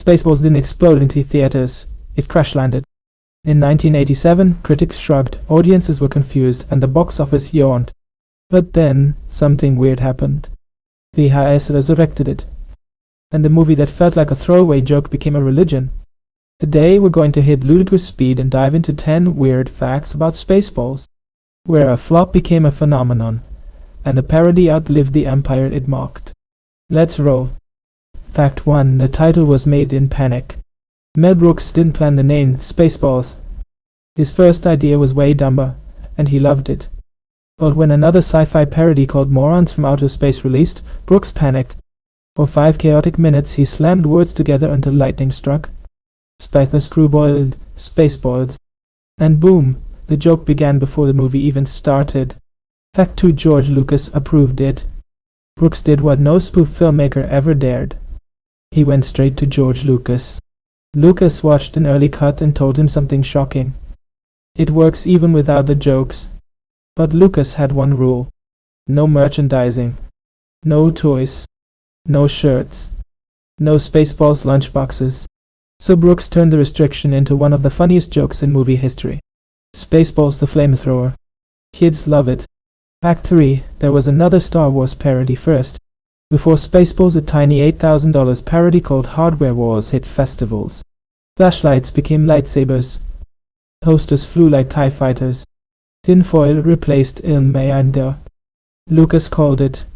Spaceballs didn't explode into theaters, it crash-landed. In 1987, critics shrugged, audiences were confused, and the box office yawned. But then, something weird happened. VHS resurrected it. And the movie that felt like a throwaway joke became a religion. Today we're going to hit ludicrous speed and dive into 10 weird facts about Spaceballs, where a flop became a phenomenon, and the parody outlived the empire it mocked. Let's roll. Fact 1. The title was made in panic. Mel Brooks didn't plan the name Spaceballs. His first idea was way dumber, and he loved it. But when another sci-fi parody called Morons from Outer Space released, Brooks panicked. For 5 chaotic minutes he slammed words together until lightning struck. Space the screw boiled, Spaceballs. And boom, the joke began before the movie even started. Fact 2. George Lucas approved it. Brooks did what no spoof filmmaker ever dared. He went straight to George Lucas. Lucas watched an early cut and told him something shocking. It works even without the jokes. But Lucas had one rule. No merchandising. No toys. No shirts. No Spaceballs lunchboxes. So Brooks turned the restriction into one of the funniest jokes in movie history. Spaceballs the flamethrower. Kids love it. Fact 3. There was another Star Wars parody first. Before Spaceballs, a tiny $8,000 parody called Hardware Wars hit festivals. Flashlights became lightsabers. Toasters flew like TIE fighters. Tinfoil replaced Ilmander. Lucas called it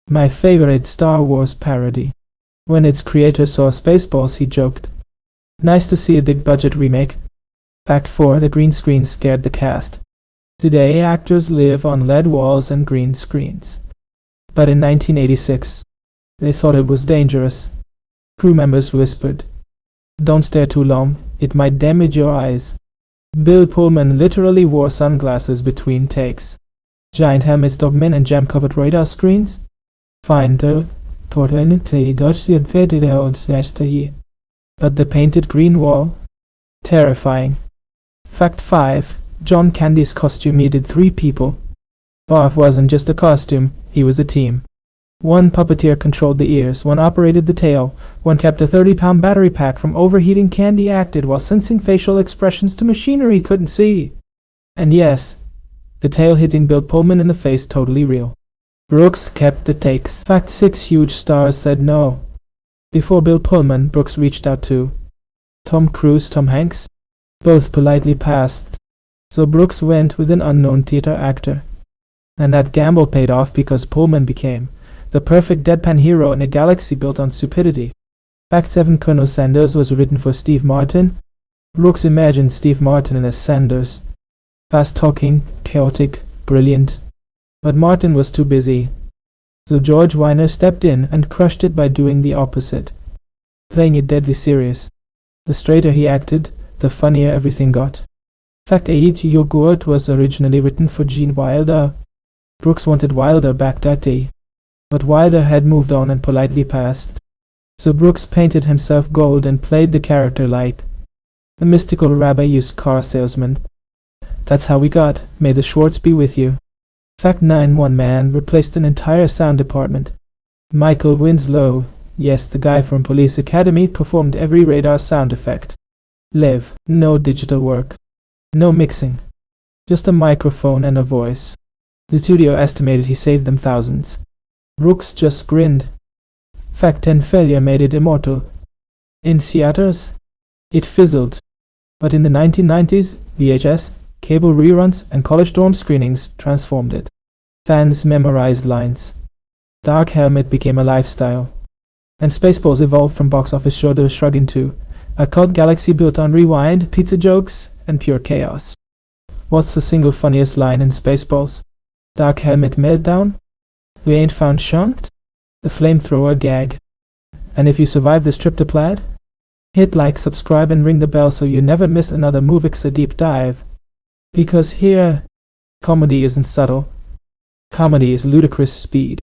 my favorite Star Wars parody. When its creator saw Spaceballs, he joked, "Nice to see a big-budget remake." Fact 4. The green screen scared the cast. Today, actors live on LED walls and green screens. But in 1986, they thought it was dangerous. Crew members whispered, "Don't stare too long, it might damage your eyes." Bill Pullman literally wore sunglasses between takes. Giant helmets dug men and jam-covered radar screens. But the painted green wall? Terrifying. Fact 5. John Candy's costume needed 3 people. Barf wasn't just a costume, he was a team. One puppeteer controlled the ears, one operated the tail, one kept a 30-pound battery pack from overheating. Candy acted while sensing facial expressions to machinery he couldn't see. And yes, the tail hitting Bill Pullman in the face totally real. Brooks kept the takes. Fact 6. Huge stars said no. Before Bill Pullman, Brooks reached out to Tom Cruise, Tom Hanks. Both politely passed. So Brooks went with an unknown theater actor. And that gamble paid off because Pullman became the perfect deadpan hero in a galaxy built on stupidity. Fact 7. Colonel Sanders was written for Steve Martin. Brooks imagined Steve Martin as Sanders. Fast-talking, chaotic, brilliant. But Martin was too busy. So George Weiner stepped in and crushed it by doing the opposite. Playing it deadly serious. The straighter he acted, the funnier everything got. Fact 8. Yogurt was originally written for Gene Wilder. Brooks wanted Wilder back that day. But Wilder had moved on and politely passed. So Brooks painted himself gold and played the character like a mystical rabbi used car salesman. That's how we got May the Schwartz be with you. Fact 9. One man replaced an entire sound department. Michael Winslow, yes, the guy from Police Academy, performed every radar sound effect. Live, no digital work. No mixing. Just a microphone and a voice. The studio estimated he saved them thousands. Brooks just grinned. Fact 10. Failure made it immortal. In theaters, it fizzled. But in the 1990s, VHS, cable reruns, and college dorm screenings transformed it. Fans memorized lines. Dark Helmet became a lifestyle. And Spaceballs evolved from box office shoulder shrug into a cult galaxy built on rewind, pizza jokes, and pure chaos. What's the single funniest line in Spaceballs? Dark Helmet meltdown? We ain't found shunt? The flamethrower gag. And if you survive this trip to Plaid, hit like, subscribe, and ring the bell so you never miss another Movix deep dive. Because here, comedy isn't subtle. Comedy is ludicrous speed.